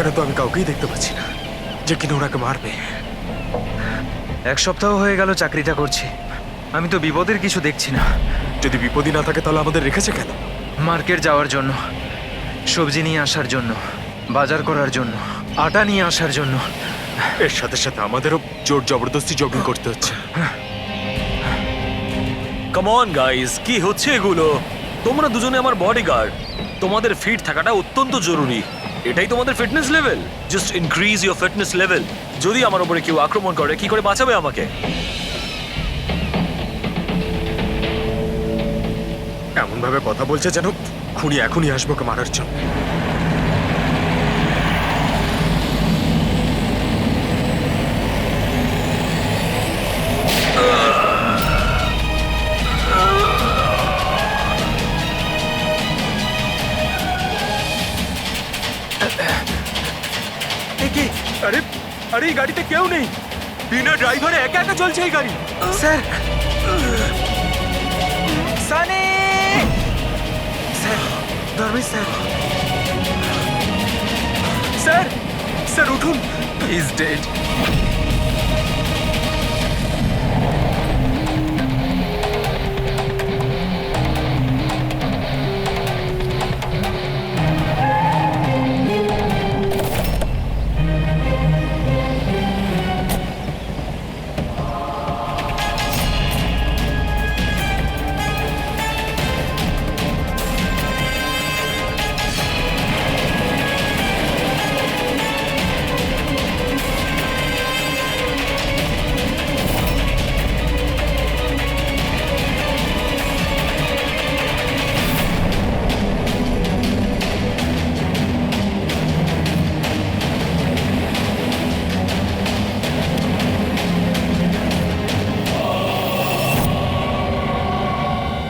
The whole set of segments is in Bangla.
এখানে তো আমি কাউকেই দেখতে পাচ্ছি না যে কিনা ওনাকে মারবে। 1 সপ্তাহ হয়ে গেল চাকরিটা করছি, আমি তো বিপদের কিছু দেখছি না। যদি বিপদই না থাকে তাহলে আমাদের রেখেছে কেন? মার্কেট যাওয়ার জন্য, সবজি নিয়ে আসার জন্য, বাজার করার জন্য, আটা নিয়ে আসার জন্য। এর সাথে সাথে আমাদেরও জোর জবরদস্তি জগিং করতে হচ্ছে। কাম অন গাইস, কি হচ্ছে এগুলো? তোমরা দুজনে আমার বডিগার্ড, তোমাদের ফিট থাকাটা অত্যন্ত জরুরি। এটাই তোমাদের fitness level. Just increase your fitness level. যদি আমার উপরে কেউ আক্রমণ করে, কি করে বাঁচাবে আমাকে? এমন ভাবে কথা বলছে যেন খুনি এখনই আসবো ওকে মারার জন্য। কি? আরে আরে এই গাড়িতে কেউ নেই, বিনা ড্রাইভারে একা একা চলছে এই গাড়ি। Sir, Sunny sir, Dharmesh sir, sir, sir উঠুন। Is dead.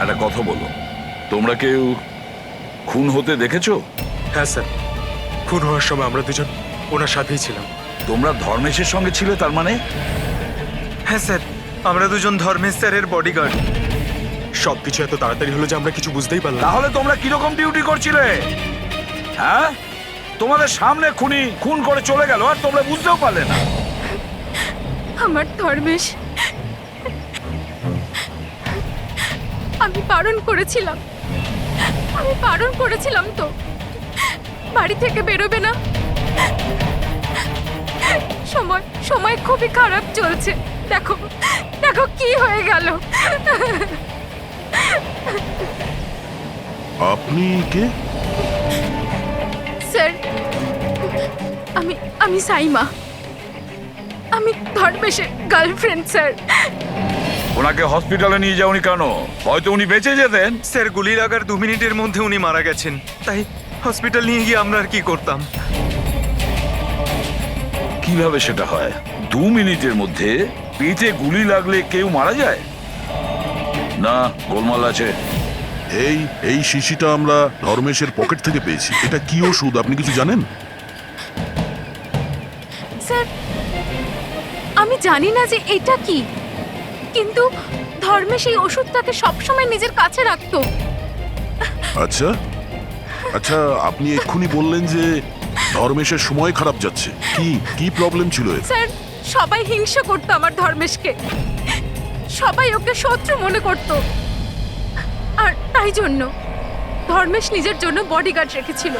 একটা কথা বলো, তোমরা কেউ খুন হতে দেখেছো? হ্যাঁ স্যার, খুন হওয়ার সময় আমরা দুজন ওনার সাথেই ছিলাম। তোমরা ধর্মেশের সঙ্গে ছিলে তার মানে? হ্যাঁ স্যার, আমরা দুজন ধর্মেশ স্যারের বডিগার্ড। সবকিছু এত তাড়াতাড়ি হলো যে আমরা কিছু বুঝতেই পারলাম না। তাহলে তোমরা কিরকম ডিউটি করছিলে? হ্যাঁ, তোমাদের সামনে খুনি খুন করে চলে গেল আর তোমরা বুঝতেও পারলে না। আমার ধর্মেশ, আমি বারণ করেছিলাম তো বাড়ি থেকে বেরোবে না। সময় খুবই খারাপ চলছে, দেখো দেখো কি হয়ে গেল। আপনি কে? স্যার, আমি সাইমা, আমি ধর্মেশের গার্লফ্রেন্ড স্যার। ওনাকে হসপিটালে নিয়ে যাওনি কেন? হয়তো উনি বেঁচে যেতেন। স্যার, গুলি লাগার 2 মিনিটের মধ্যে উনি মারা গেছেন, তাই হসপিটাল নিয়ে গিয়ে আমরা আর কি করতাম? কিভাবে সেটা হয়? 2 মিনিটের মধ্যে পেটে গুলি লাগলে কেউ মারা যায় না? গোলমাল আছে। এই শিশিটা আমরা ধর্মেশের পকেট থেকে পেয়েছি। এটা কি ওষুধ আপনি কিছু জানেন? স্যার, আমি জানি না যে এটা কি, কিন্তু ধর্মেশ এই ওষুধটাকে সবসময় নিজের কাছে রাখতো। আচ্ছা আচ্ছা, আপনি এক্ষুনি বললেন যে ধর্মেশের সময় খারাপ যাচ্ছে। কি প্রবলেম ছিল এর? স্যার, সবাই হিংসা করতো আমার ধর্মেশকে, সবাই ওকে শত্রু মনে করত, আর তাই জন্য ধর্মেশ নিজের জন্য বডিগার্ড রেখেছিল।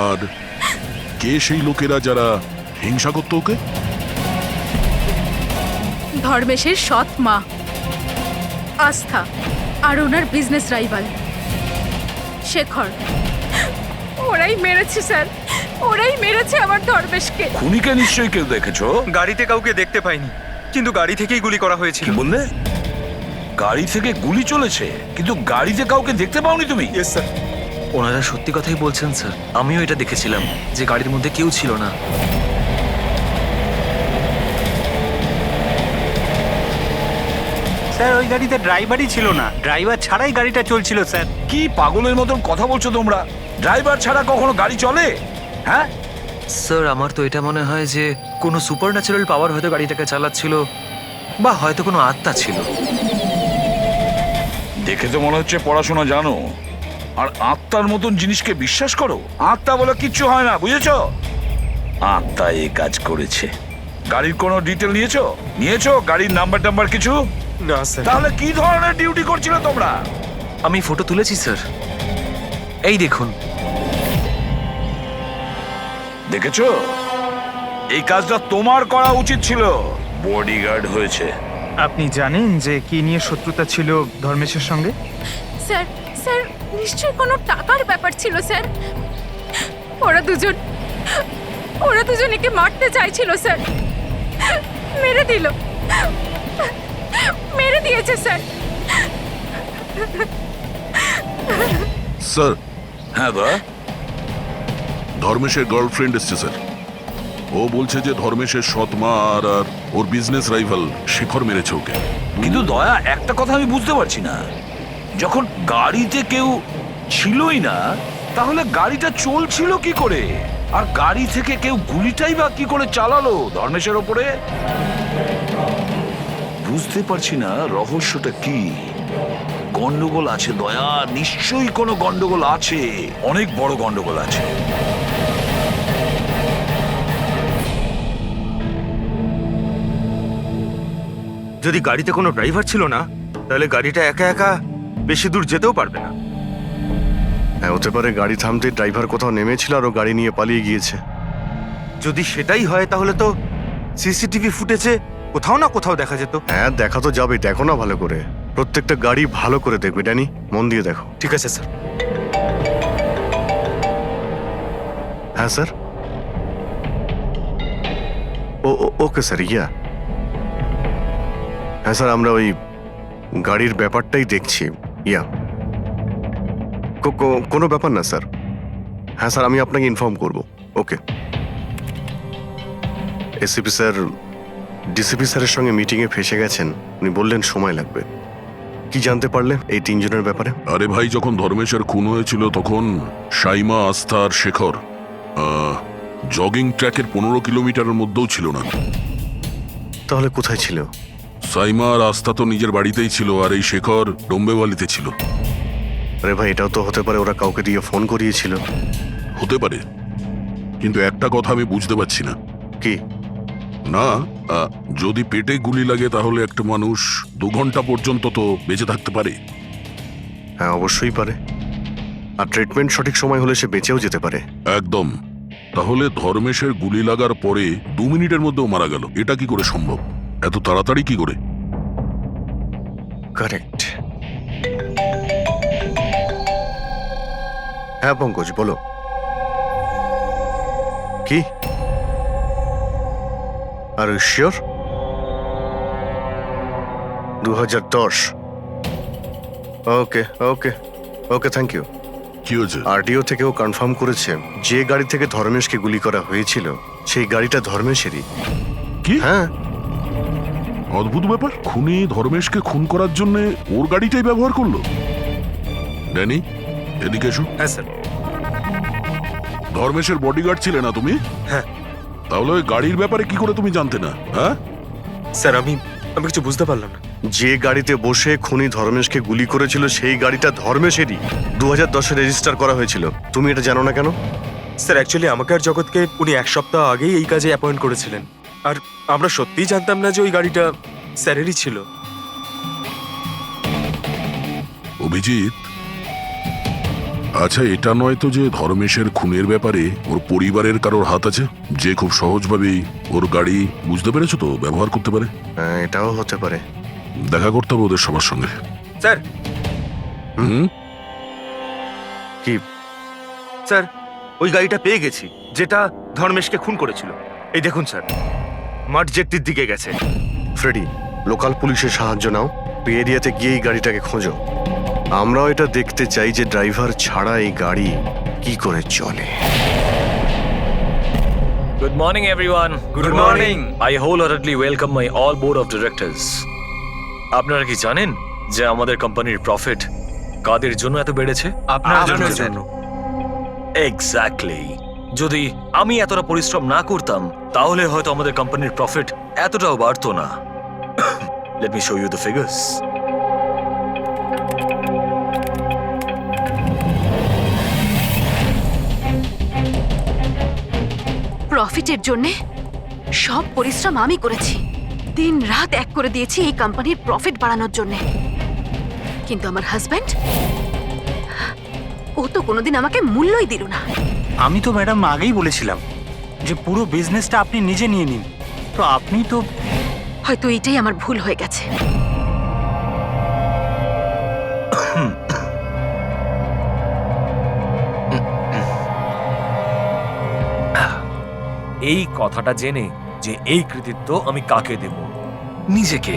আর কে সেই লোকেরা যারা হিংসা করতো ওকে? ধর্মেশের সৎ মা আস্থা আর ওনার বিজনেস রাইভাল শেখর। ওরাই মেরেছে স্যার, ওরাই মেরেছে আমার ধর্মেশকে। খুনিকে নিশ্চয়ই কেউ দেখেছো? গাড়িতে কাউকে দেখতে পাইনি, কিন্তু গাড়ি থেকেই গুলি করা হয়েছিল। কি বললে? গাড়ি থেকে গুলি চলেছে, কিন্তু গাড়িতে কাউকে দেখতে পাওনি তুমি? Yes sir. ওনারা সত্যি কথাই বলছেন স্যার, আমিও এটা দেখেছিলাম যে গাড়ির মধ্যে কেউ ছিল না। স্যার, ওই গাড়িতে ড্রাইভারই ছিল না, ড্রাইভার ছাড়াই গাড়িটা চলছিল স্যার। কি পাগলের মতন কথা বলছো তোমরা? ড্রাইভার ছাড়া কখনো গাড়ি চলে? হ্যাঁ, স্যার, আমার তো এটা মনে হয় যে কোনো সুপারন্যাচারাল পাওয়ার হয়তো গাড়িটাকে চালাচ্ছিল, বা হয়তো কোনো আত্মা ছিল। দেখে তো মনে হচ্ছে পড়াশোনা জানো, আর আত্মার মতন জিনিসকে বিশ্বাস করো? আত্মা বলে কিচ্ছু হয় না, বুঝেছো? আত্মা এই কাজ করেছে। গাড়ির কোনো ডিটেল নিয়েছো গাড়ির নাম্বার টাম্বার কিছু? না স্যার। তাহলে কি ধরনের ডিউটি করছিলে তোমরা? আমি ফটো তুলেছি স্যার, এই দেখুন। দেখেছো, এই কাজটা তোমার করা উচিত ছিল। বডিগার্ড হয়েছে। আপনি জানেন যে কি নিয়ে শত্রুতা ছিল ধর্মেশের সঙ্গে? স্যার স্যার নিশ্চয়ই কোনো টাকার ব্যাপার ছিল স্যার। ওরা দুজন একে মারতে চাইছিল স্যার। মেরে দিয়েছে স্যার। স্যার, হ্যাঁ দা, ধর্মেশের গার্লফ্রেন্ড এসছে স্যার। ও বলছে যে ধর্মেশের সৎ মা আর ওর বিজনেস রাইভাল শেখর মেরেছে ওকে। কিন্তু দয়া, একটা কথা আমি বুঝতে পারছি না, যখন গাড়িতে কেউ ছিলই না তাহলে গাড়িটা চলছিল কি করে? আর গাড়ি থেকে কেউ গুলিটাই বা কি করে চালালো ধর্মেশের ওপরে? বুঝতে পারছি না রহস্যটা কি। গন্ডগোল আছে দয়া, নিশ্চয়ই কোনো গন্ডগোল আছে, অনেক বড় গন্ডগোল আছে। যদি গাড়িতে কোনো ড্রাইভার ছিল না তাহলে গাড়িটা একা একা বেশি দূর যেতেও পারবে না। হ্যাঁ, হতে পারে গাড়ি থামতে ড্রাইভার কোথাও নেমেছিল আর ও গাড়ি নিয়ে পালিয়ে গিয়েছে। যদি সেটাই হয় তাহলে তো সিসিটিভি ফুটেজে কোথাও না কোথাও দেখা যেত। হ্যাঁ, দেখা তো যাবে, দেখো না ভালো করে। প্রত্যেকটা গাড়ি ভালো করে দেখবে, ড্যানি, মন দিয়ে দেখো। ঠিক আছে স্যার। হ্যাঁ স্যার। ওকে স্যার, হ্যাঁ স্যার, আমরা ওই গাড়ির ব্যাপারটাই দেখছি। কোনো ব্যাপার না স্যার। হ্যাঁ স্যার, আমি আপনাকে ইনফর্ম করব। ওকে। এসিপি স্যার ডিসিপি স্যারের সঙ্গে মিটিংয়ে ফেসে গেছেন। উনি বললেন সময় লাগবে। কি জানতে পারলে এই তিনজনের ব্যাপারে? আরে ভাই, যখন ধর্মেশের খুন হয়েছিল তখন সাইমা, আস্থা আর শেখর জগিং ট্র্যাকের 15 কিলোমিটারের মধ্যেও ছিল না। তাহলে কোথায় ছিল? সাইমা আর আস্থা তো নিজের বাড়িতেই ছিল, আর এই শেখর ডোম্বেওয়ালিতে ছিল। আরে ভাই, এটাও তো হতে পারে ওরা কাউকে দিয়ে ফোন করিয়েছিল। হতে পারে, কিন্তু একটা কথা আমি বুঝতে পারছি না। কি? না, যদি পেটে গুলি লাগে তাহলে একটা মানুষ 2 ঘন্টা পর্যন্ত তো বেঁচে থাকতে পারে। হ্যাঁ, অবশ্যই পারে। আর ট্রিটমেন্ট সঠিক সময় হলে সে বেঁচেও যেতে পারে। একদম। তাহলে ধর্মেশের গুলি লাগার পরে 2 মিনিটের মধ্যেও মারা গেল, এটা কি করে সম্ভব? এত তাড়াতাড়ি কি করে? কারেক্ট। হ্যাঁ পঙ্কজ, বলো। কি? আর sure? 2010। Okay okay okay, thank you. কি হয়েছে? আরটিও থেকেও কনফার্ম করেছে যে গাড়ি থেকে ধর্মেশকে গুলি করা হয়েছিল সেই গাড়িটা ধর্মেশেরই। কি? হ্যাঁ। অদ্ভুত ব্যাপার, খুনি ধর্মেশকে খুন করার জন্য ওর গাড়িটাই ব্যবহার করলো। ড্যানি, এদিকে এসো। হ্যাঁ স্যার। ধর্মেশের বডিগার্ড ছিলে না তুমি? হ্যাঁ। তাহলে ওই গাড়ির ব্যাপারে কি করে তুমি জানতে না? হ্যাঁ স্যার, আমি কিছু বুঝতে পারলাম না। যে গাড়িতে বসে খুনি ধর্মেশকে গুলি করেছিল সেই গাড়িটা ধর্মেশেরই। 2010-এ রেজিস্টার করা হয়েছিল। তুমি এটা জানো না কেন? স্যার, অ্যাকচুয়ালি আমাকে আর জগৎকে উনি 1 সপ্তাহ আগেই এই কাজে অ্যাপয়েন্ট করেছিলেন, আর আমরা সত্যিই জানতাম না যে ওই গাড়িটা স্যারেরই ছিল। অভিজিৎ, আচ্ছা এটা নয় তো যে ধর্মেশের খুনের ব্যাপারে ওর পরিবারের কারোর হাত আছে, যে খুব সহজভাবেই ওর গাড়ি, বুঝতে পেরেছো তো, ব্যবহার করতে পারে? হ্যাঁ, এটাও হতে পারে। দেখা করতে হবে ওদের সবার সঙ্গে। স্যার, হুম, কি? স্যার, ওই গাড়িটা পেয়ে গেছি যেটা ধর্মেশকে খুন করেছিল। এই দেখুন স্যার, মাঠ জেটির দিকে গেছে। ফ্রেডি, লোকাল পুলিশের সাহায্য নাও, ওই এরিয়াতে গিয়ে এই গাড়িটাকে খোঁজো। আমরাও এটা দেখতে চাই যে ড্রাইভার ছাড়া এই গাড়ি কি করে চলে। Good morning, everyone. Good morning. I wholeheartedly welcome my all board of directors. আপনারা কি জানেন যে আমাদের কোম্পানির প্রফিট কাদের জন্য এত বেড়েছে? আপনার জন্য স্যার। এক্স্যাক্টলি। যদি আমি এতটা পরিশ্রম না করতাম তাহলে হয়তো আমাদের কোম্পানির প্রফিট এতটাও বাড়তো না। Let me show you the figures. প্রফিটের জন্য সব পরিশ্রম আমি করেছি, দিন রাত এক করে দিয়েছি এই কোম্পানির প্রফিট বাড়ানোর জন্য। কিন্তু আমার হাজব্যান্ড, ও তো কোনোদিন আমাকে মূল্যই দিল না। আমি তো ম্যাডাম আগেই বলেছিলাম যে পুরো বিজনেসটা আপনি নিজে নিয়ে নিন, তো আপনি তো হয়তো এটাই আমার ভুল হয়ে গেছে। এই কথাটা জেনে যে এই কৃতিত্ব আমি কাকে দেব? নিজেকে,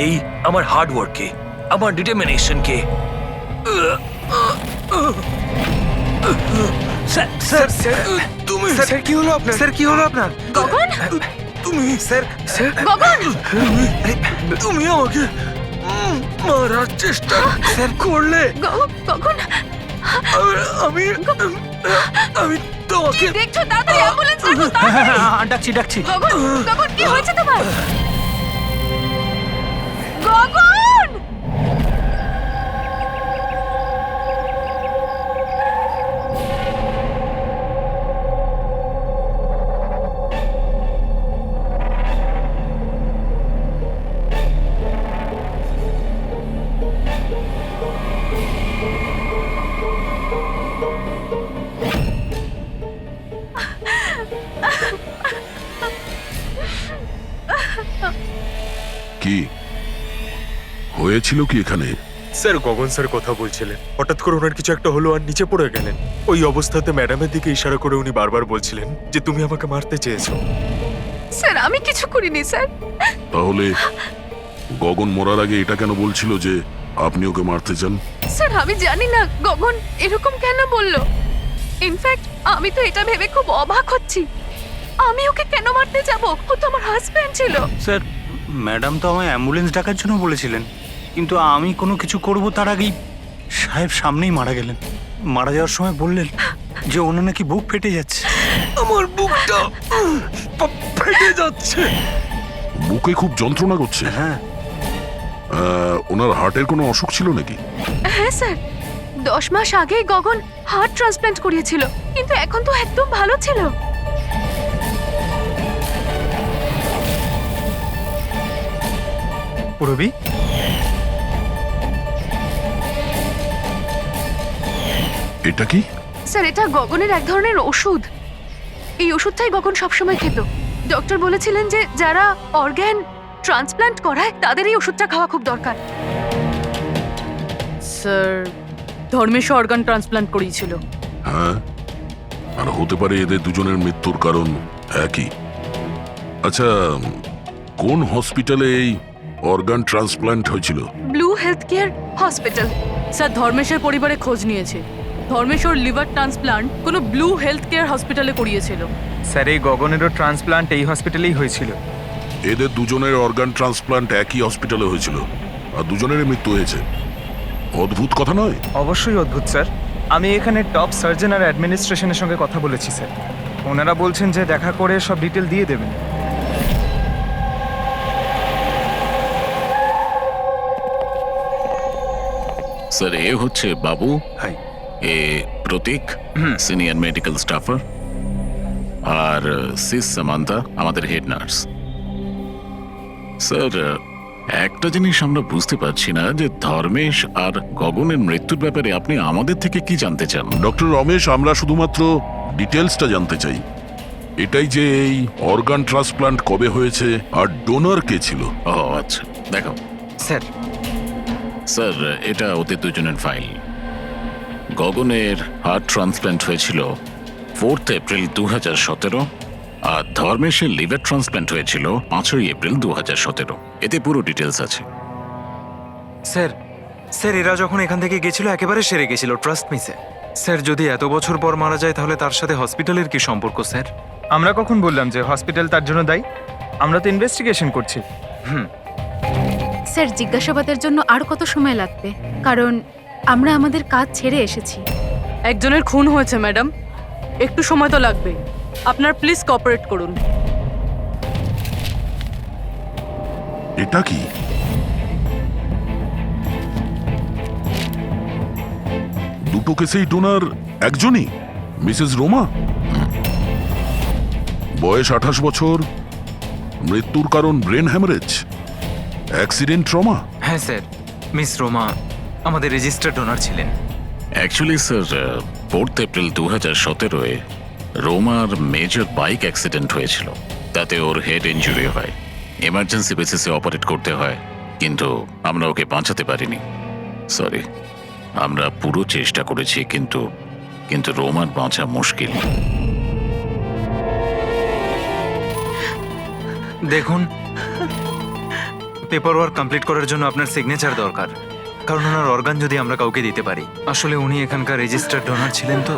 এই আমার হার্ডওয়ার্ককে, আমার ডিটারমিনেশনকে। তুমি স্যার কি হলো আপনার? স্যার কি হলো আপনার? গগন, তুমি স্যার গগন, তুমি আমাকে মারার চেষ্টা করলে। গগন, আর আমি তোমাকে কি দেখছো? তাড়াতাড়ি অ্যাম্বুলেন্স ডাকো, তাড়াতাড়ি। ডাকছি ডাকছি। গগন, গগন, কি হয়েছে তোমার? গগন! কি হয়েছিল কি এখানে? স্যার, গগন স্যার কথা বলছিলেন, হঠাৎ করে ওনার কিছু একটা হলো আর নিচে পড়ে গেলেন। ওই অবস্থাতে ম্যাডামের দিকে ইশারা করে উনি বারবার বলছিলেন যে তুমি আমাকে মারতে চেয়েছো। স্যার, আমি কিছু করিনি স্যার। তাহলে গগন মরার আগে এটা কেন বলছিল যে আপনি ওকে মারতে চান? স্যার, আমি জানি না গগন এরকম কেন বললো। ইনফ্যাক্ট আমি তো এটা ভেবে খুব অবাক হচ্ছি, আমি ওকে কেন মারতে যাব? ও তো আমার হাজবেন্ড ছিল। স্যার, ম্যাডাম তো আমায় অ্যাম্বুলেন্স ডাকার জন্য বলেছিলেন, কিন্তু আমি কোনো কিছু করব তার আগেই সাহেব সামনেই মারা গেলেন। মারা যাওয়ার সময় বললেন যে ওনার নাকি বুক ফেটে যাচ্ছে। আমার বুকটা ফেটে যাচ্ছে। বুকে খুব যন্ত্রণা করছে? হ্যাঁ। ওনার হার্টের কোনো অসুখ ছিল নাকি? হ্যাঁ স্যার, 10 মাস আগেই গগন হার্ট ট্রান্সপ্ল্যান্ট করিয়েছিল, কিন্তু এখন তো একদম ভালো ছিল। পুরবি, এটা কি? স্যার, এটা গগনের এক ধরনের ওষুধ। এই ওষুধটাই গগন সবসময় খেত। ডক্টর বলেছিলেন যে যারা অর্গ্যান ট্রান্সপ্ল্যান্ট করায় তাদের এই ওষুধটা খাওয়া খুব দরকার। স্যার, ধর্মেশ অর্গান ট্রান্সপ্ল্যান্ট করিয়েছিল। হ্যাঁ, আর হতে পারে এদের দুজনের মৃত্যুর কারণ একই। আচ্ছা, কোন হসপিটালে এই অর্গান ট্রান্সপ্ল্যান্ট হয়েছিল? Blue health care hospital. Sir, ধর্মেশের পরিবারে খোঁজ নিয়েছে। ধর্মেশ ওর লিভার ট্রান্সপ্ল্যান্ট কোনো ব্লু হেলথ কেয়ার হসপিটালে করিয়েছিল। স্যার, এই গগনেরও ট্রান্সপ্লান্ট এই হসপিটালেই হয়েছিল। এদের দুজনের অর্গান ট্রান্সপ্ল্যান্ট একই হসপিটালে হয়েছিল, আর দুজনের মৃত্যু হয়েছে। অদ্ভুত কথা নয়? অবশ্যই অদ্ভুত স্যার। আমি এখানে টপ সার্জন আর অ্যাডমিনিস্ট্রেশনের সঙ্গে কথা বলেছি স্যার। ওনারা বলছেন যে দেখা করে সব ডিটেল দিয়ে দেবেন। স্যার, এ হচ্ছে বাবু, হাই। এ প্রতীক, সিনিয়র মেডিকেল স্টাফার, আর সিস সামান্তা, আমাদের হেড নার্স। স্যার, একটা জিনিস আমরা বুঝতে পারছি না যে ধর্মেশ আর গগনের মৃত্যুর ব্যাপারে আপনি আমাদের থেকে কি জানতে চান? ডক্টর রমেশ, আমরা শুধুমাত্র ডিটেলসটা জানতে চাই। এটাই যে এই অর্গান ট্রান্সপ্ল্যান্ট কবে হয়েছে আর ডোনার কে ছিল। ও আচ্ছা, দেখো স্যার, স্যার, এটা ওদের দুজনের ফাইল। গগনের হার্ট ট্রান্সপ্ল্যান্ট হয়েছিল 4 এপ্রিল 2017, আর ধর্মেশের লিভার ট্রান্সপ্ল্যান্ট হয়েছিল 5 এপ্রিল 2017। এতে পুরো ডিটেলস আছে। স্যার, স্যার, এরা যখন এখান থেকে গেছিল একেবারে সেরে গেছিল, ট্রাস্ট মি স্যার। স্যার, যদি এত বছর পর মারা যায় তাহলে তার সাথে হসপিটালের কি সম্পর্ক স্যার? আমরা কখন বললাম যে হসপিটাল তার জন্য দায়ী? আমরা তো ইনভেস্টিগেশন করছি। স্যার, জিজ্ঞাসাবাদের জন্য আর কত সময় লাগবে? কারণ আমরা আমাদের কাজ ছেড়ে এসেছি। একজনের খুন হয়েছে ম্যাডাম, একটু সময় তো লাগবে। আপনার প্লিজ কোঅপারেট করুন। এটা কি? দুটো কেসেই ডোনার একজনই, মিসেস রোমা। বয়স 28 বছর, মৃত্যুর কারণ ব্রেন হ্যামারেজ, অ্যাক্সিডেন্ট ট্রমা। হ্যাঁ স্যার, মিস রোমা আমাদের রেজিস্টার্ড ডোনার ছিলেন। অ্যাকচুয়ালি স্যার 4 এপ্রিল 2017-এ রোমার মেজর বাইক অ্যাক্সিডেন্ট হয়েছিল। তাতে ওর হেড ইনজুরি হয়, এমার্জেন্সি বেসিসে অপারেট করতে হয়, কিন্তু আমরা ওকে বাঁচাতে পারিনি। সরি, আমরা পুরো চেষ্টা করেছি, কিন্তু রোমার বাঁচা মুশকিল। দেখুন, পেপার ওয়ার্ক কমপ্লিট করার জন্য আপনার সিগনেচার দরকার, কারণ ওনার অর্গান যদি আমরা কাউকে দিতে পারি। আসলে উনি এখানকার রেজিস্টার্ড ডোনার ছিলেন তো।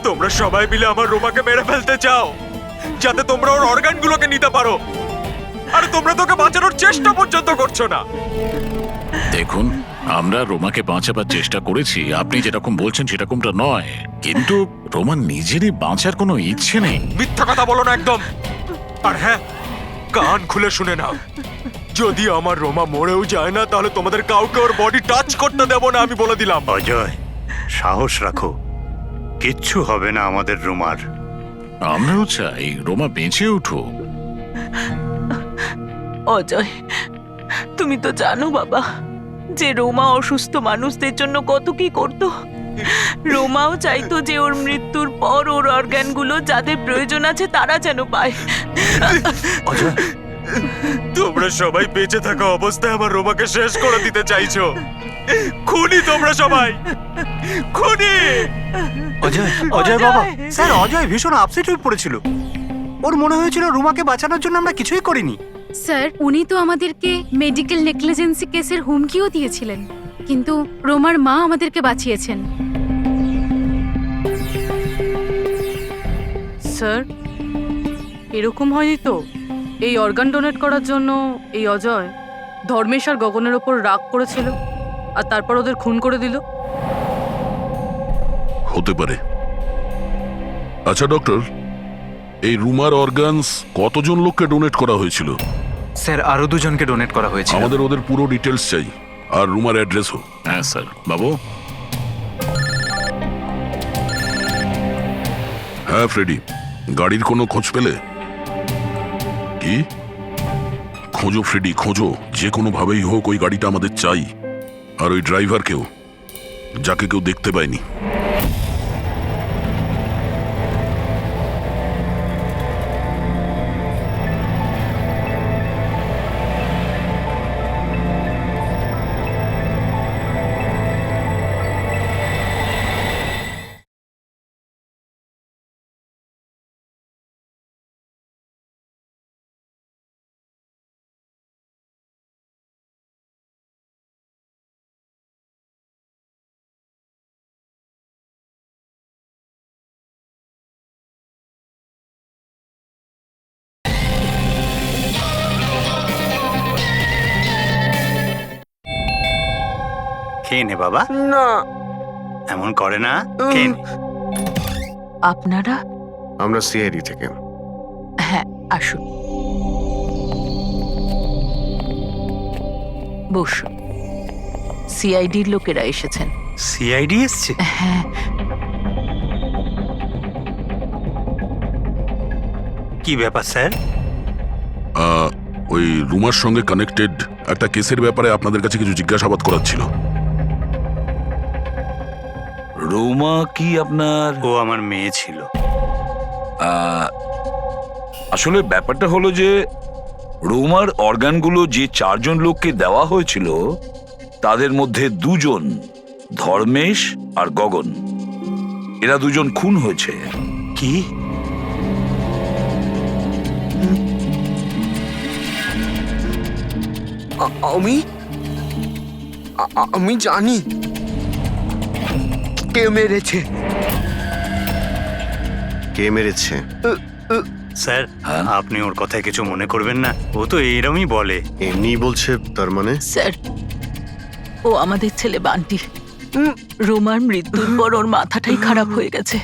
তোমরা সবাই মিলে আমার রোমাকে মেরে ফেলতে চাও, যাতে তোমরা ওর অর্গানগুলোকে নিতে পারো। আর তোমরা তোকে বাঁচানোর চেষ্টা পর্যন্ত করছো না। দেখুন, আমরা রোমাকে বাঁচাবার চেষ্টা করেছি, আপনি যেরকম বলছেন সেরকমটা নয়, কিন্তু রোমার নিজেরই বাঁচার কোনো ইচ্ছে নেই। মিথ্যা কথা বলো না একদম। আর হ্যাঁ, কান খুলে শুনে নাও, যদি আমার রোমা মরেও যায় না, তাহলে তোমাদের কাউকে ওর বডি টাচ করতে দেবো না, আমি বলে দিলাম। অজয়, সাহস রাখো, কিচ্ছু হবে না আমাদের রোমার। আমরাও চাই রোমা বেঁচে উঠুক। অজয়, তুমি তো জানো বাবা যে রোমা অসুস্থ মানুষদের জন্য কত কি করতো। রোমাও চাইতো যে ওর মৃত্যুর পর ওর অর্গানগুলো যাদের প্রয়োজন আছে তারা যেন পায়। অজয়, তোমরা সবাই বেঁচে থাকা অবস্থায় আমার রোমাকে শেষ করে দিতে চাইছো। খুনি তোমরা সবাই, খুনি। অজয়, অজয় বাবা, স্যার অজয় ভীষণ আপসেট হয়ে পড়েছিল। ওর মনে হয়েছিল রুমাকে বাঁচানোর জন্য আমরা কিছুই করিনি। স্যার, উনি তো আমাদেরকে মেডিকেল নেগলিজেন্সি কেসের হুমকিও দিয়েছিলেন, কিন্তু রোমার মা আমাদেরকে বাঁচিয়েছেন। স্যার, এরকম হয়নি তো? এই অর্গান ডোনেট করার জন্য এই অজয় ধর্মেশ আর গগনের ওপর রাগ করেছিল আর তারপর ওদের খুন করে দিল? হতে পারে। আচ্ছা ডক্টর, এই রুমার অর্গানস কতজন লোককে ডোনেট করা হয়েছিল? স্যার, আরো 2 জনকে ডোনেট করা হয়েছিল। আমাদের ওদের পুরো ডিটেলস চাই, আর রুমার অ্যাড্রেসও। হ্যাঁ স্যার। বাবু। হ্যাঁ ফ্রেডি, গাড়ির কোনো খোঁজ পেলে? কি? খোঁজো ফ্রেডি, খোঁজো, যে কোনো ভাবেই হোক ওই গাড়িটা আমাদের চাই, আর ওই ড্রাইভারকেও, যাকে কেউ দেখতে পায়নি। খেয়ে নে বাবা। না, এমন করে না, খেয়ে নে। আপনারা? আমরা সিআইডি থেকে। হ্যাঁ, আসুন, বসুন। সিআইডির লোকেরা এসেছেন। সিআইডি এসছে? হ্যাঁ। কি ব্যাপার স্যার? ওই রুমার সঙ্গে কানেক্টেড একটা কেসের ব্যাপারে আপনাদের কাছে কিছু জিজ্ঞাসাবাদ করার ছিল। রোমা কি আপনার? ও আমার মেয়ে ছিল। আসলে ব্যাপারটা হলো যে রোমার অর্গানগুলো যে 4 জন লোককে দেওয়া হয়েছিল তাদের মধ্যে 2 জন, ধর্মেশ আর গগন, এরা 2 জন খুন হয়েছে। কি? আমি জানি কে মেরেছে। কে মেরেছে? স্যার, আপনি ওর কথায় কিছু মনে করবেন না, ও তো এরমই বলে। এমনি বলছে তার মানে? স্যার, ও আমাদের ছেলে বান্টি। রোমার মৃত্যুর পর ওর মাথাটাই খারাপ হয়ে গেছে।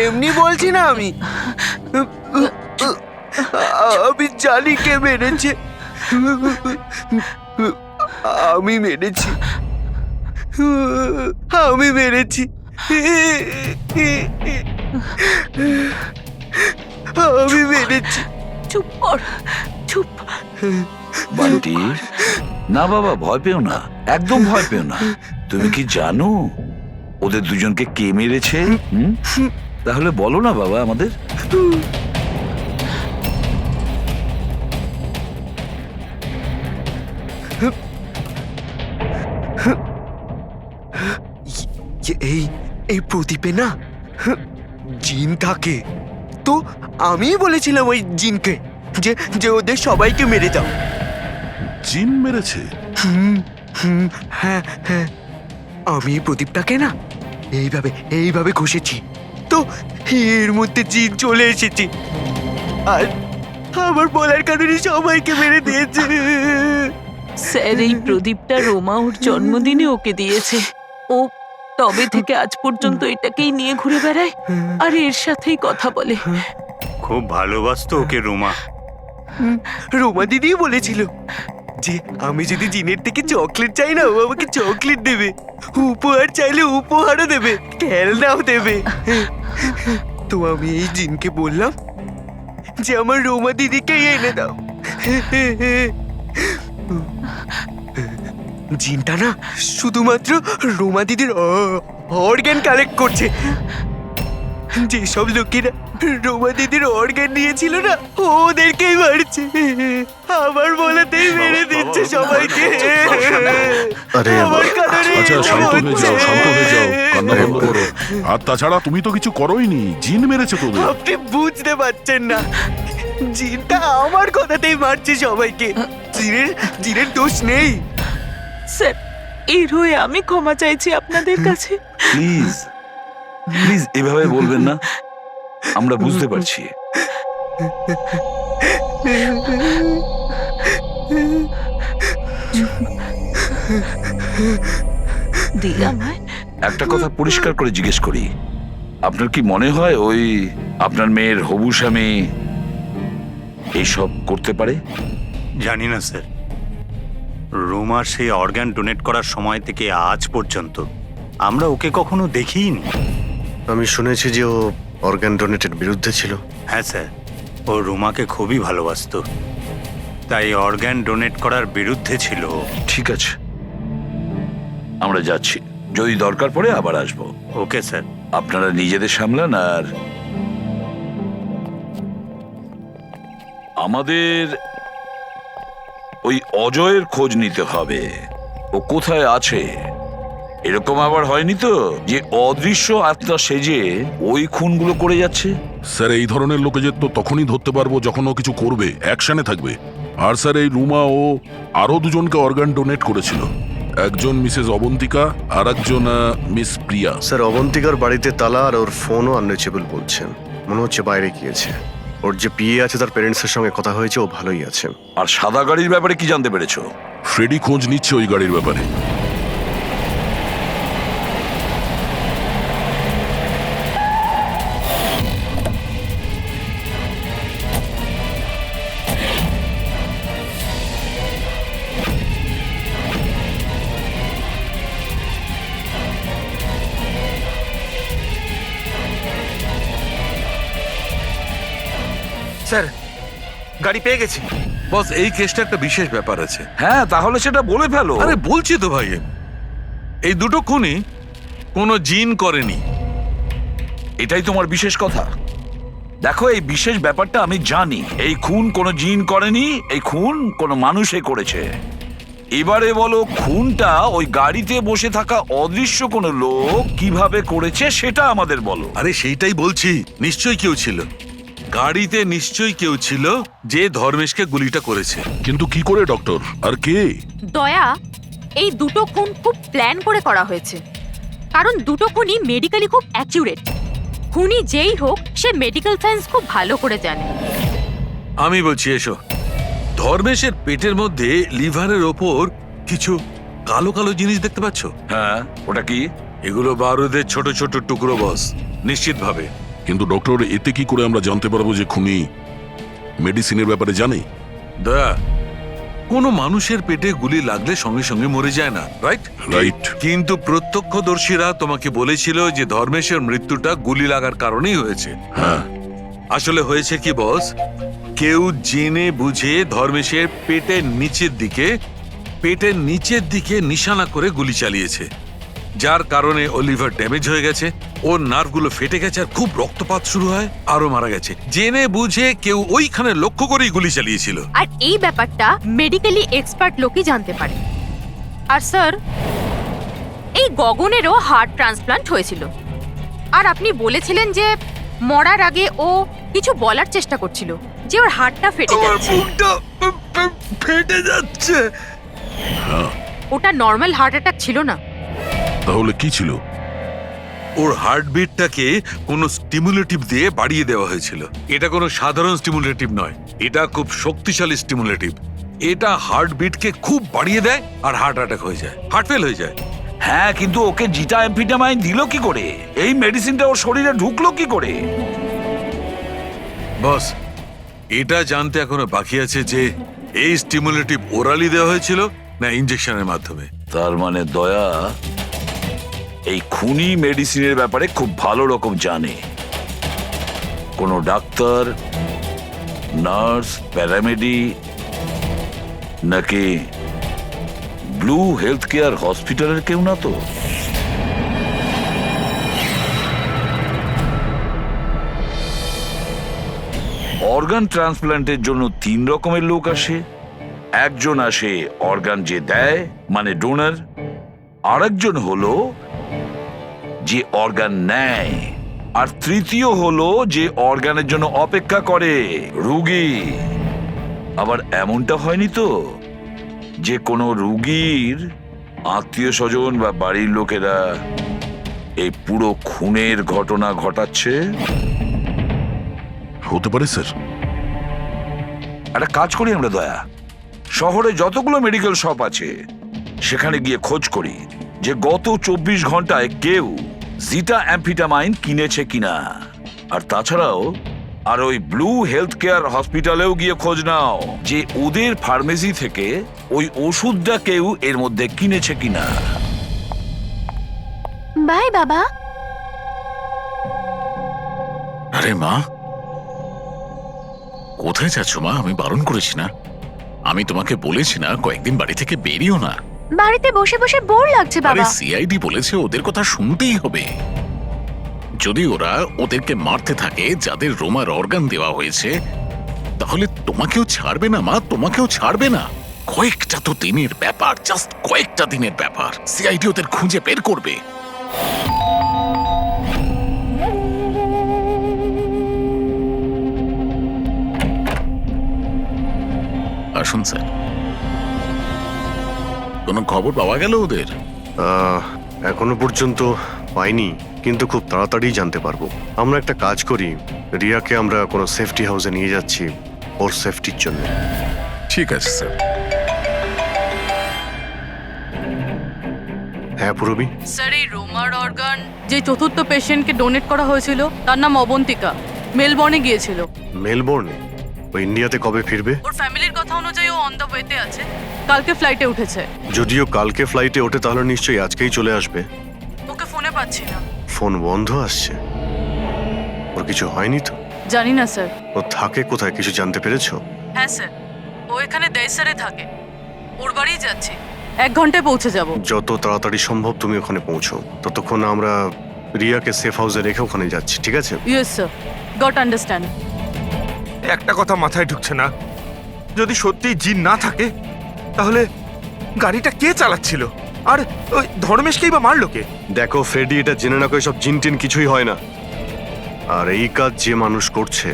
এমনি বলছি না, আমি জানি কে মেরেছে। আমি মেরেছি, আমি মেরেছি। আমি মেরেছি। চুপ কর, চুপ। বান্টি, না বাবা, ভয় পেও না, একদম ভয় পেও না। তুমি কি জানো ওদের দুজনকে কে মেরেছে? তাহলে বলো না বাবা আমাদের। এই এই প্রদীপে না জিন থাকে, তো আমি বলেছিলাম ওই জিনকে যে যে ওদের সবাইকে মেরে দাও। জিন মেরেছে? হ্যাঁ হ্যাঁ, আমি এই প্রদীপটাকে না এইভাবে এইভাবে ঘষেছি, তো এর মধ্যে জিন চলে এসেছে আর আমার বলার কারণে সবাইকে মেরে দিয়েছে। স্যার, এই প্রদীপটা রোমা ওর জন্মদিনে ওকে দিয়েছে। ও তবে থেকে আজ পর্যন্ত এটাকেই নিয়ে ঘুরে বেড়ায় আর এর সাথেই কথা বলে। খুব ভালোবাসতো ওকে রোমা। রোমা দিদি বলেছিল যে আমি যদি জিনের থেকে চকলেট চাই না, ও আমাকে চকলেট দেবে, উপহার চাইলে উপহারও দেবে, খেলনাও দেবে। তো আমি এই জিনকে বললাম যে আমার রোমা দিদিকে এনে দাও। জিনটা না শুধুমাত্র রোমা দিদির অর্গান কালেক্ট করছে। যেসব লোকেরা রোমা দিদির অর্গান নিয়েছিল না, ওদেরকেই মারছে, আমার বলেতেই মেরে দিচ্ছে সবাইকে। আরে আমার কারণে আচ্ছা, এটা শান্ত হয়ে যাও, হচ্ছে। শান্ত হয়ে যাও, কান্না বন্ধ করো। আর তাছাড়া তুমি তো কিছু করোইনি, জিন মেরেছে তোদের। আপনি বুঝতে পারছেন না, জিনটা আমার কথাতেই মারছে সবাইকে। জিনের দোষ নেই। স্যার, এর হয়ে আমি ক্ষমা চাইছি আপনাদের কাছে। প্লিজ প্লিজ এভাবে বলবেন না, আমরা বুঝতে পারছি। দিই আমায়। একটা কথা পরিষ্কার করে জিজ্ঞেস করি, আপনার কি মনে হয় ওই আপনার মেয়ের হবু স্বামী এইসব করতে পারে? জানি না স্যার, রোমার সেই অর্গান ডোনেট করার সময় থেকে আজ পর্যন্ত আমরা ওকে কখনো দেখিনি। আমি শুনেছি যে ও অর্গান ডোনেটের বিরুদ্ধে ছিল। হ্যাঁ স্যার, ও রোমাকে খুবই ভালোবাসতো, তাই অর্গান ডোনেট করার বিরুদ্ধে ছিল। ঠিক আছে, আমরা যাচ্ছি, যদি দরকার পড়ে আবার আসবো। Okay sir. আপনারা নিজেদের সামলান, আর আমাদের ওই অজয়ের খোঁজ নিতে হবে। ও কোথায় আছে? এরকম আবার হয়নি তো যে অদৃশ্য আত্মা সেজে ওই খুনগুলো করে যাচ্ছে? স্যার, এই ধরনের লোকেদের তো তখনই ধরতে পারবো যখন ও কিছু করবে, অ্যাকশনে থাকবে। আর স্যার, এই রুমা ও আরো দুজনকে অর্গান ডোনেট করেছিল, একজন মিসেস অবন্তিকা আর একজন মিস প্রিয়া। স্যার, অবন্তিকার বাড়িতে তালা আর ওর ফোনও আনরিচেবল বলছেন, মনে হচ্ছে বাইরে গিয়েছে। ওর যে পিএ আছে তার প্যারেন্টসের সঙ্গে কথা হয়েছে, ও ভালোই আছে। আর সাদা গাড়ির ব্যাপারে কি জানতে পেরেছো? ফ্রেডি খোঁজ নিচ্ছে ওই গাড়ির ব্যাপারে। স্যার, গাড়ি পেয়ে গেছি। বস, এই কেসটা একটা বিশেষ ব্যাপার আছে। হ্যাঁ, তাহলে সেটা বলে ফেলো। আরে বলছি তো ভাই, এই দুটো খুনই কোনো জিন করেনি। এটাই তোমার বিশেষ কথা? দেখো, এই বিশেষ ব্যাপারটা আমি জানি। এই খুন কোনো জিন করেনি, এই খুন কোনো মানুষে করেছে। এবারে বলো, খুনটা ওই গাড়িতে বসে থাকা অদৃশ্য কোনো লোক কিভাবে করেছে সেটা আমাদের বলো। আরে সেইটাই বলছি, নিশ্চয়ই কেউ ছিল গাড়িতে, নিশ্চয়ই কেউ ছিল যে ধর্মেশকে গুলিটা করেছে। কিন্তু কি করে ডক্টর, আর কে? দয়া, এই দুটো খুন খুব প্ল্যান করে করা হয়েছে, কারণ দুটো খুনই মেডিকেলি খুব অ্যাকিউরেট। খুনি যেই হোক, সে মেডিকেল সায়েন্স খুব ভালো করে জানে। আমি বলছি, এসো। ধর্মেশের পেটের মধ্যে লিভারের ওপর কিছু কালো কালো জিনিস দেখতে পাচ্ছ? হ্যাঁ, ওটা কি? এগুলো বারুদের ছোট ছোট টুকরো বস, নিশ্চিত ভাবে। কিন্তু ডক্টর, এতে কি করে আমরা জানতে পারবো যে খুনি মেডিসিনের ব্যাপারে জানে? দয়া, কোনো মানুষের পেটে গুলি লাগলে সঙ্গে সঙ্গে মরে যায় না, রাইট? রাইট। কিন্তু প্রত্যক্ষদর্শীরা তোমাকে বলেছিল যে ধর্মেশের মৃত্যুটা গুলি লাগার কারণেই হয়েছে। হ্যাঁ, আসলে হয়েছে কি বস, কেউ জেনে বুঝে ধর্মেশের পেটের নিচের দিকে নিশানা করে গুলি চালিয়েছে, যার কারণে ওর লিভার ড্যামেজ হয়ে গেছে, ওর নার্ভগুলো ফেটে গেছে আর খুব রক্তপাত শুরু হয়, আরো মারা গেছে। জেনে বুঝে কেউ ওইখানে লক্ষ্য করেই গুলি চালিয়েছিল। আর এই ব্যাপারটা মেডিকেলি এক্সপার্ট লোকই জানতে পারে। আর স্যার, এই গগনেরও হার্ট ট্রান্সপ্লান্ট হয়েছিল, আর আপনি বলেছিলেন যে মরার আগে ও কিছু বলার চেষ্টা করছিল, যে ওর হার্টটা ফেটে যাচ্ছে। ফেটে যাচ্ছে। ওটা নর্মাল হার্ট অ্যাটাক ছিল না। তাহলে কি ছিল? ওর হার্টবিটটাকে কোনো স্টিমুলেটিভ দিয়ে বাড়িয়ে দেওয়া হয়েছিল। এটা কোনো সাধারণ স্টিমুলেটিভ নয়, এটা খুব শক্তিশালী স্টিমুলেটিভ। এটা হার্টবিটকে খুব বাড়িয়ে দেয় আর হার্ট অ্যাটাক হয়ে যায়, হার্ট ফেল হয়ে যায়। হ্যাঁ, কিন্তু ওকে জিটা অ্যাম্ফিটামাইন দিল কি করে? এই মেডিসিনটা ওর শরীরে ঢুকলো কি করে? বস, এটা জানতে এখনো বাকি আছে যে এই স্টিমুলেটিভ ওরালি দেওয়া হয়েছিল না ইনজেকশনের মাধ্যমে। তার মানে দয়া এই খুনি মেডিসিনের ব্যাপারে খুব ভালো রকম জানে। কোনো ডাক্তার, নার্স, প্যারামেডি নাকি ব্লু হেলথ কেয়ার হসপিটালের কেউ না তো? অর্গান ট্রান্সপ্ল্যান্টের জন্য 3 রকমের লোক আসে। একজন আসে অর্গান যে দেয়, মানে ডোনার। আরেকজন হলো যে অর্গান নেয়, আর তৃতীয় হলো যে অর্গানের জন্য অপেক্ষা করে, রোগী। আবার এমনটা হয়নি তো যে কোনো রোগীর আত্মীয় স্বজন বা বাড়ির লোকেরা এই পুরো খুনের ঘটনা ঘটাচ্ছে? হতে পারে স্যার। একটা কাজ করি আমরা দয়া, শহরে যতগুলো মেডিকেল শপ আছে সেখানে গিয়ে খোঁজ করি যে গত 24 ঘন্টায় কেউ জিটা অ্যাম্ফিটামাইন কিনেছে কিনা। আর তাছাড়াও আর ওই ব্লু হেলথ কেয়ার হসপিটালেও গিয়ে খোঁজ নাও যে ওদের ফার্মেসি থেকে ওই ওষুধটা কেউ এর মধ্যে কিনেছে কিনা। বাই বাবা। আরে মা, কোথায় যাচ্ছ মা? আমি বারণ করেছি না? আমি তোমাকে বলেছি না কয়েকদিন বাড়ি থেকে বেরিও না? বাড়িতে বসে বসে বোর লাগছে আরে বাবা। সিআইডি বলেছে ওদের কথা শুনতেই হবে। যদি ওরা ওদেরকে মারতে থাকে যাদের রোমার অর্গান দেওয়া হয়েছে, তাহলে তোমাকেও ছাড়বে না মা, তোমাকেও ছাড়বে না। কয়েকটা তো দিনের ব্যাপার, জাস্ট কয়েকটা দিনের ব্যাপার। সিআইডি ওদের খুঁজে বের করবে। আসুন স্যার। কোনো খবর পাওয়া গেল ওদের? এখনো পর্যন্ত পাইনি, কিন্তু খুব তাড়াতাড়ি জানতে পারবো। আমরা একটা কাজ করি, রিয়াকে আমরা কোনো সেফটি হাউসে নিয়ে যাচ্ছি ওর সেফটির জন্য। ঠিক আছে স্যার। হ্যাঁ পুরবি। স্যার, এই রোমার অর্গান যে চতুর্থ পেশেন্টকে ডোনেট করা হয়েছিল তার নাম অবন্তিকা, মেলবর্নে গিয়েছিল। মেলবোর্নে? ও ইন্ডিয়াতে কবে ফিরবে? ওর ফ্যামিলির কথা অনুযায়ী ও অন দ্য ওয়েতে আছে, কালকে ফ্লাইটে উঠেছে। যদিও কালকে ফ্লাইটে ওঠে তাহলে নিশ্চয়ই আজকেই চলে আসবে। ওকে ফোনে পাচ্ছি না। ফোন বন্ধ আসছে। ওর কিছু হয়নি তো? জানি না স্যার। ও থাকে কোথায় কিছু জানতে পেরেছো? হ্যাঁ স্যার, ও এখানে দেয়সারে থাকে, ওর বাড়িই যাচ্ছি। 1 ঘন্টায় পৌঁছে যাব। যত তাড়াতাড়ি সম্ভব তুমি ওখানে পৌঁছো, ততক্ষণ আমরা রিয়াকে সেফ হাউসে রেখে ওখানে যাচ্ছি, ঠিক আছে? Yes sir, goat understand. একটা কথা মাথায় ঢুকছে না, যদি সত্যি জিন না থাকে তাহলে গাড়িটা কে চালাচ্ছিল? আর ওই ধর্মেশকেই বা মারলো কে? দেখো ফ্রেডি, এটা জেনে না করে সব জিন টিন কিছুই হয় না। আর এই কাজ যে মানুষ করছে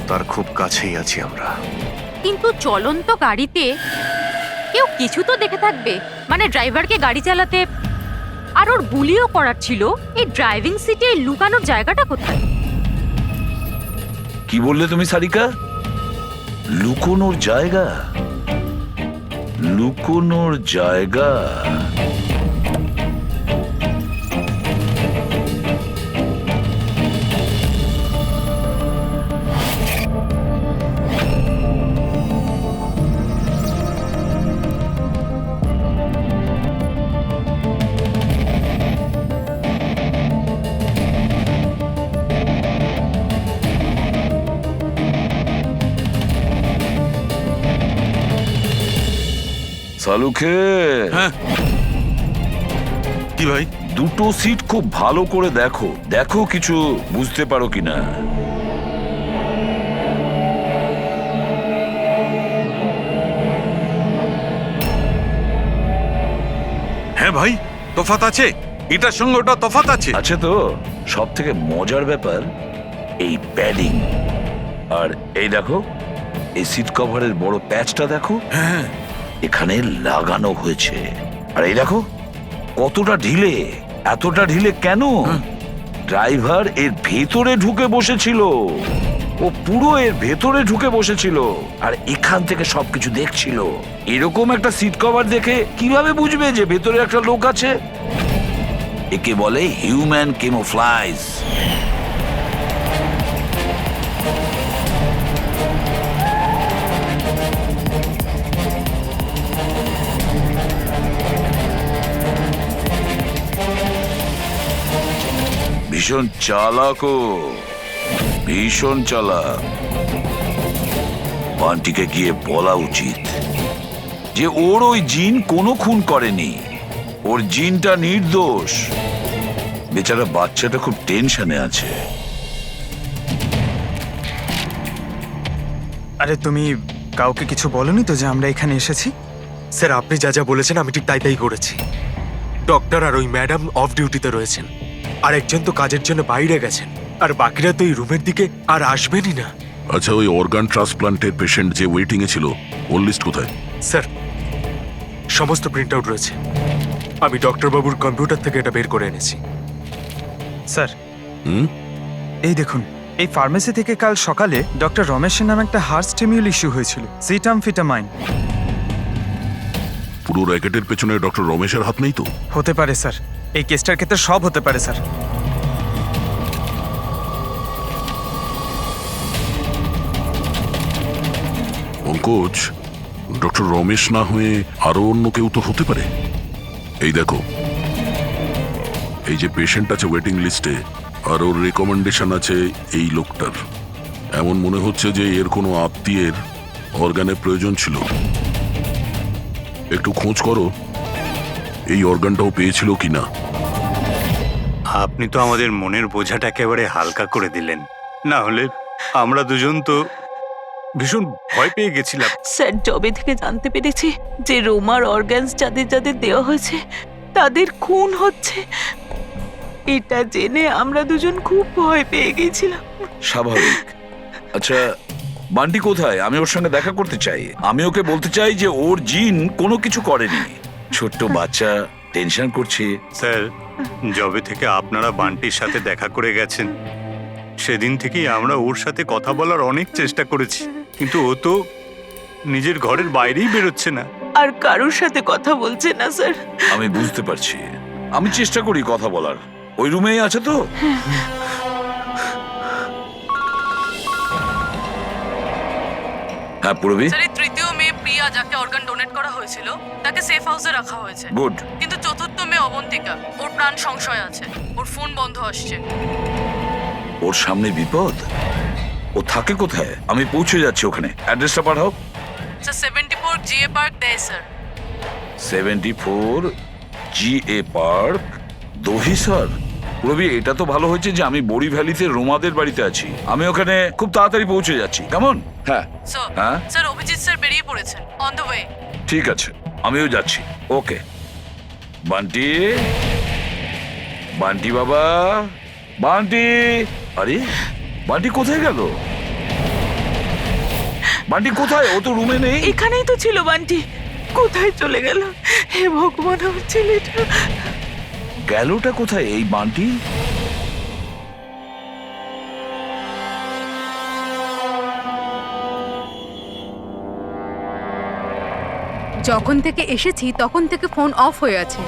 তার খুব কাছেই আছি আমরা। কিন্তু চলন্ত গাড়িতে কেউ কিছু তো দেখে থাকবে, মানে ড্রাইভারকে গাড়ি চালাতে। আর ওর গুলিও করার ছিল। এই ড্রাইভিং সিটে লুকানোর জায়গাটা কোথায়? কি বললে তুমি সারিকা? লুকোনোর জায়গা? লুকোনোর জায়গা? সালুখে কি ভাই? দুটো সিট খুব ভালো করে দেখো, দেখো কিছু বুঝতে পারো কিনা। হ্যাঁ ভাই, তফাৎ আছে, এটার সঙ্গে ওটা তফাৎ আছে। আছে তো। সব থেকে মজার ব্যাপার এই প্যাডিং, আর এই দেখো এই সিট কভারের বড় প্যাচটা দেখো, হ্যাঁ এখানে লাগানো হয়েছে। আর এই দেখো কতটা ঢিলে, এতটা ঢিলে কেন? ড্রাইভার এর ভেতরে ঢুকে বসেছিল, ও পুরো এর ভেতরে ঢুকে বসেছিল আর এখান থেকে সবকিছু দেখছিল। এরকম একটা সিট কভার দেখে কিভাবে বুঝবে যে ভেতরে একটা লোক আছে? একে বলে হিউম্যান কেমোফ্লাইজ। ভীষণ চালাক ও, ভীষণ চালাক। বান্টিকে গিয়ে বলা উচিত যে ওর ওই জিন কোনো খুন করেনি, ওর জিনটা নির্দোষ। বেচারা বাচ্চাটা খুব টেনশনে আছে। আরে তুমি কাউকে কিছু বলনি তো যে আমরা এখানে এসেছি? স্যার, আপনি যা যা বলেছেন আমি ঠিক তাই তাই করেছি। ডক্টর আর ওই ম্যাডাম অফ ডিউটিতে রয়েছেন, আর একজন তো কাজের জন্য বাইরে গেছেন, আর বাকিরা তো এই রুমের দিকে আর আসবেনই না। আচ্ছা, ওই অর্গান ট্রান্সপ্লান্টের পেশেন্ট যে ওয়েটিং এ ছিল, ওর লিস্ট কোথায়? স্যার, সমস্ত প্রিন্ট আউট রয়েছে, আমি ডক্টর বাবুর কম্পিউটার থেকে এটা বের করে এনেছি। স্যার, হুম? এই দেখুন, এই ফার্মেসি থেকে কাল সকালে ডক্টর রমেশের নামে একটা হার্ট স্টিমিউল ইস্যু হয়েছিল, সিটামফিটামাইন। পুরো র্যাকেটের পেছনে ডক্টর রমেশের হাত নেই তো? হতে পারে স্যার, এই কেসটার ক্ষেত্রে সব হতে পারে স্যার। পঙ্কজ, ডক্টর রমেশ না হয়ে আরো অন্য কেউ তো হতে পারে। এই দেখো, এই যে পেশেন্ট আছে ওয়েটিং লিস্টে, আর ওর রেকমেন্ডেশন আছে এই লোকটার। এমন মনে হচ্ছে যে এর কোনো আত্মীয়ের অর্গানের প্রয়োজন ছিল। একটু খোঁজ করো এই অর্গানটাও পেয়েছিল কিনা। আপনি তো আমাদের মনের বোঝাটা একেবারে হালকা করে দিলেন, না হলে আমরা দুজন তো ভীষণ ভয় পেয়ে গেছিলাম। স্যার, জবে থেকে জানতে পেরেছি যে রোমার অর্গানস যাদের যাদের দেওয়া হয়েছে তাদের খুন হচ্ছে, এটা জেনে আমরা দুজন খুব ভয় পেয়ে গেছিলাম। স্বাভাবিক। আচ্ছা, বান্টি কোথায়? আমি ওর সঙ্গে দেখা করতে চাই। আমি ওকে বলতে চাই যে ওর জিন কোনো কিছু করেনি। ছোট্ট বাচ্চা টেনশন করছে। স্যার, জবে থেকে আপনারা বান্টির সাথে দেখা করে গেছেন, সেদিন থেকেই আমরা ওর সাথে কথা বলার অনেক চেষ্টা করেছি, কিন্তু ও তো নিজের ঘরের বাইরেই বেরোচ্ছে না। আর কারোর সাথে কথা বলছে না স্যার। আমি বুঝতে পারছি, আমি চেষ্টা করি কথা বলার। ওই রুমেই আছে তো? হ্যাঁ পুরবি। স্যার, এই তৃতীয় মেয়ে প্রিয়া, যাকে অর্গান ডোনেট করা হয়েছিল, তাকে সেফ হাউসে রাখা হয়েছে। গুড। কিন্তু চতুর্থ মেয়ে অবন্তিকা, ওর প্রাণ সংশয় আছে, ওর ফোন বন্ধ আসছে। ওর সামনে বিপদ। ও থাকে কোথায়? আমি পৌঁছে যাচ্ছি ওখানে। অ্যাড্রেসটা পাঠাও। স্যার, 74 জিএ পার্ক দেয় sir. 74 GA park, Dahisar. Ravi, এটা তো ভালো হয়েছে যে আমি বড়ি ভ্যালিতে রোমাদের বাড়িতে আছি। আমি ওখানে খুব তাড়াতাড়ি পৌঁছে যাচ্ছি। কেমন? হ্যাঁ স্যার, হ্যাঁ, স্যার অভিজিৎ স্যার বেরিয়ে পড়েছেন, অন দ্য ওয়ে। ঠিক আছে, আমিও যাচ্ছি। ওকে। বান্টি, বান্টি বাবা, বান্টি। আরে বান্টি কোথায় গেল? বান্টি কোথায়? ও তো রুমে নেই। এখানেই তো ছিল বান্টি, কোথায় চলে গেল? হে ভগবান, আমার ছেলেটা গেলটা কোথায় এই বান্টি? যখন থেকে এসেছি তখন থেকে ফোন অফ হয়ে আছে,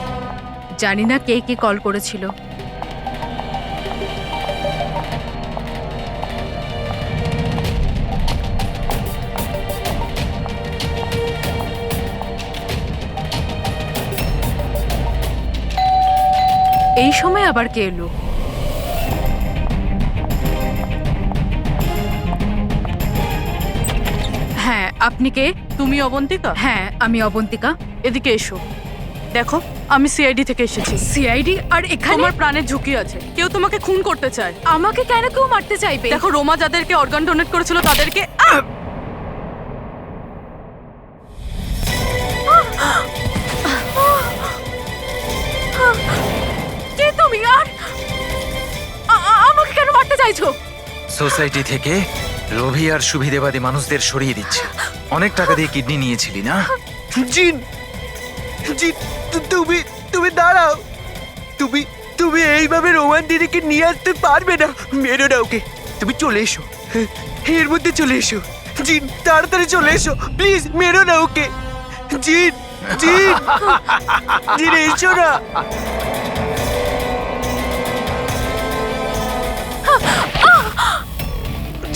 জানি না কে কে কল করেছিল। এই সময় আবার কে এলো? হ্যাঁ, আপনি কে? তুমি অবন্তিকা? হ্যাঁ আমি অবন্তিকা। এদিকে এসো। দেখো, আমি সিআইডি থেকে এসেছি। সিআইডি? আর এখানে তোমার প্রাণের ঝুঁকি আছে, কেউ তোমাকে খুন করতে চায়। আমাকে কেন কেউ মারতে চাইবে? দেখো, রোমা যাদেরকে অর্গান ডোনেট করেছিল তাদেরকে কে তুমি? আর আমাকে কেন মারতে চাইছো? সোসাইটি থেকে লোভী আর সুবিধেবাদী মানুষদের সরিয়ে দিচ্ছে। অনেক টাকা দিয়ে কিডনি নিয়েছিলি না? জিন, জিন, তুমি তুমি দাঁড়াও। তুমি তুমি এইভাবে রোমান দিদিকে নিয়ে আসতে পারবে না। মেরো না ওকে। তুমি চলে এসো, এর মধ্যে চলে এসো। জিন, তাড়াতাড়ি চলে এসো প্লিজ। মেরো না ওকে। জিন, জিন, জিন এসো না।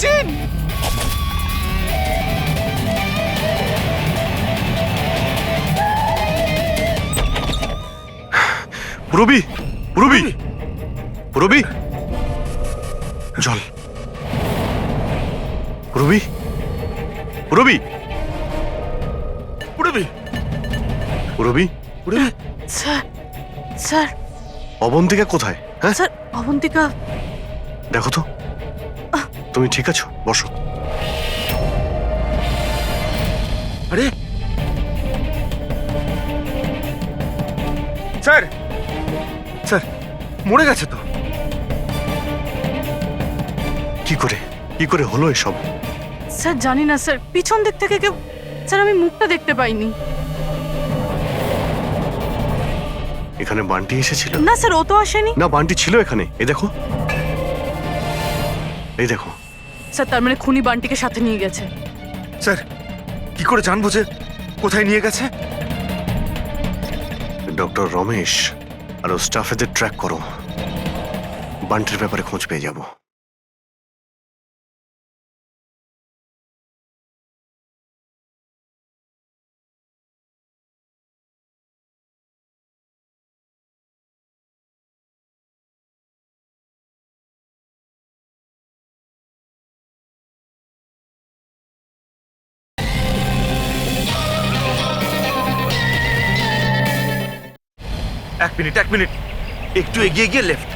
জিন, পুরবি, পুরবি, পুরবি, জল। পুরবি, পুরবি, পুরবি, পুরবি, পুরবি। স্যার, স্যার, অবন্তিকা কোথায়? হ্যাঁ, স্যার, অবন্তিকা। দেখো তো, তুমি ঠিক আছো? বসো। আরে স্যার, স্যার মরে গেছে তো। কি করে, কি করে হলো এসব? স্যার জানি না স্যার, পিছন দিক থেকে কেউ, স্যার আমি মুখটা দেখতে পাইনি। এখানে বান্টি এসেছিল? না স্যার, ও তো আসেনি। না, বান্টি ছিল এখানে। এই দেখো, এই দেখো। স্যার তার মানে খুনি বান্টিকে সাথে নিয়ে গেছে। স্যার কি করে জানবো যে কোথায় নিয়ে গেছে? ডক্টর রমেশ আর ও স্টাফেদের ট্র্যাক করো। বান্টির ব্যাপারে খোঁজ পেয়ে যাব। এক মিনিট, এক মিনিট, একটু এগিয়ে গিয়ে লেফট।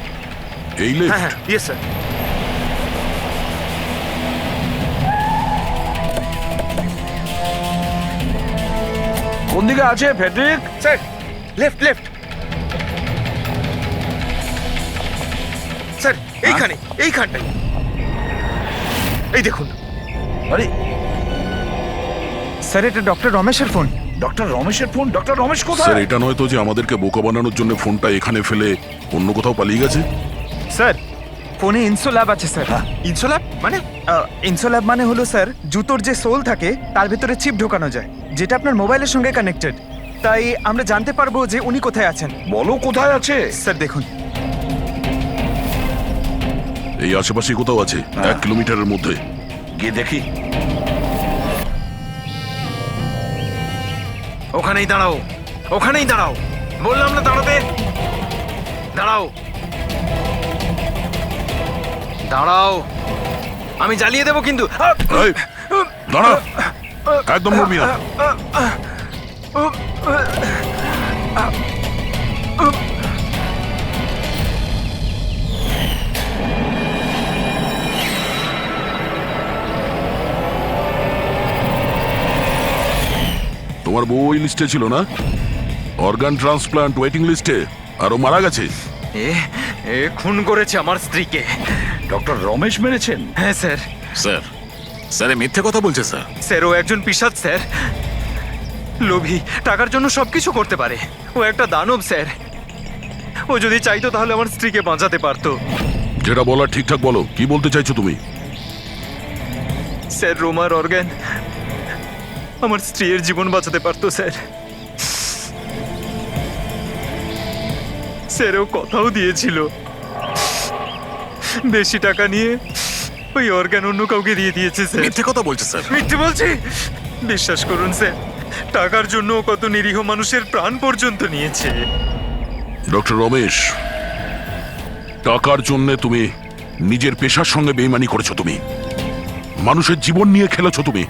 এই হ্যাঁ লেফট? হ্যাঁ, ইয়েস স্যার। কোন দিকে আছে Friedrich? Sir left, left. Sir এইখানে, এইখানটাই। এই দেখুন। আরে, স্যার এটা ডক্টর রমেশের ফোন। ডক্টর রমেশের ফোন? ডক্টর রমেশ স্যার কোথায়? এটা নয় তো যে আমাদেরকে বোকা বানানোর জন্য ফোনটা এখানে ফেলে অন্য কোথাও পালিয়ে গেছে? স্যার ফোনে ইনসোল্যাব আছে স্যার। ইনসোল্যাব মানে? ইনসোল্যাব মানে হলো স্যার জুতোর যে সোল থাকে তার ভেতরে চিপ ঢোকানো যায়, যেটা আপনার মোবাইলের সঙ্গে কানেক্টেড। তাই আমরা জানতে পারবো যে উনি কোথায় আছেন। বলো কোথায় আছে। স্যার দেখুন, এই আশেপাশে কোথাও আছে, 1 কিলোমিটারের মধ্যে। গিয়ে দেখি। ওখানেই দাঁড়াও, ওখানেই দাঁড়াও, বললাম না দাঁড়াতে। দাঁড়াও, দাঁড়াও, আমি জ্বালিয়ে দেবো কিন্তু। এই, দাঁড়া, একদম নড়বি না। তোমার বউ ওই লিস্টে ছিল না? অর্গান ট্রান্সপ্লান্ট ওয়েটিং লিস্টে। আর ও মারা গেছে। এ খুন করেছে আমার স্ত্রীকে। ডক্টর রমেশ মেরেছেন? হ্যাঁ স্যার। স্যার, স্যার এ মিথ্যে কথা বলছে স্যার। স্যার ও একজন পিশাচ স্যার, লোভী, টাকার জন্য সবকিছু করতে পারে। ও একটা দানব স্যার। ও যদি চাইতো তাহলে আমার স্ত্রীকে বাঁচাতে পারতো। যেটা বলার ঠিকঠাক বলো, কি বলতে চাইছো তুমি? স্যার রোমার অর্গান আমার স্ত্রীর জীবন বাঁচাতে পারতো স্যার। স্যার ও কথাও দিয়েছিল বেশি টাকা নিয়ে ওই অর্গান অন্য কাউকে দিয়ে দিয়েছে স্যার। মিথ্যে কথা বলছে স্যার। মিথ্যে বলছি? বিশ্বাস করুন স্যার, টাকার জন্য ও কত নিরীহ মানুষের প্রাণ পর্যন্ত নিয়েছে। ডক্টর রমেশ, টাকার জন্য তুমি নিজের পেশার সঙ্গে বেইমানি করেছো। তুমি মানুষের জীবন নিয়ে খেলেছো। তুমি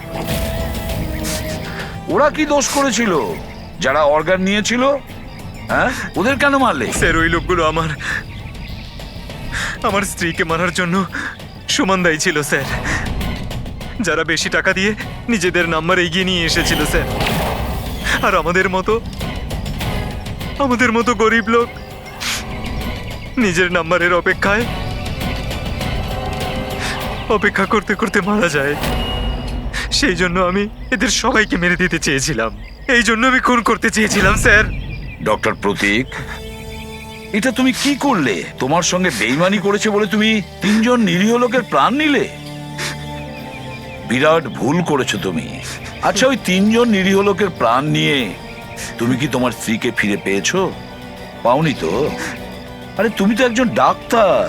ওরা কি দোষ করেছিল? যারা অর্গান নিয়েছিল, হ্যাঁ, ওদের কেন মারলে? স্যার ওই লোকগুলো আমার স্ত্রীকে মারার জন্য সমান দায়ী ছিল স্যার। যারা বেশি টাকা দিয়ে নিজেদের নাম্বার এগিয়ে নিয়ে এসেছিল স্যার। আর আমাদের মতো গরিব লোক নিজের নাম্বারের অপেক্ষা করতে করতে মারা যায়। সেই জন্য আমি এদের সবাইকে মেরে দিতে চেয়েছিলাম। এই জন্য আমি খুন করতে চেয়েছিলাম স্যার। ডক্টর প্রতীক, এটা তুমি কি করলে? তোমার সঙ্গে বেইমানি করেছে বলে তুমি 3 জন নিরীহ লোকের প্রাণ নিলে। বিরাট ভুল করেছো তুমি। আচ্ছা, ওই 3 জন নিরীহ লোকের প্রাণ নিয়ে তুমি কি তোমার স্ত্রীকে ফিরে পেয়েছো? পাওনি তো? আরে তুমি তো একজন ডাক্তার।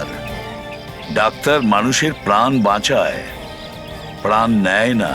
ডাক্তার মানুষের প্রাণ বাঁচায়, প্রাণ নেয় না।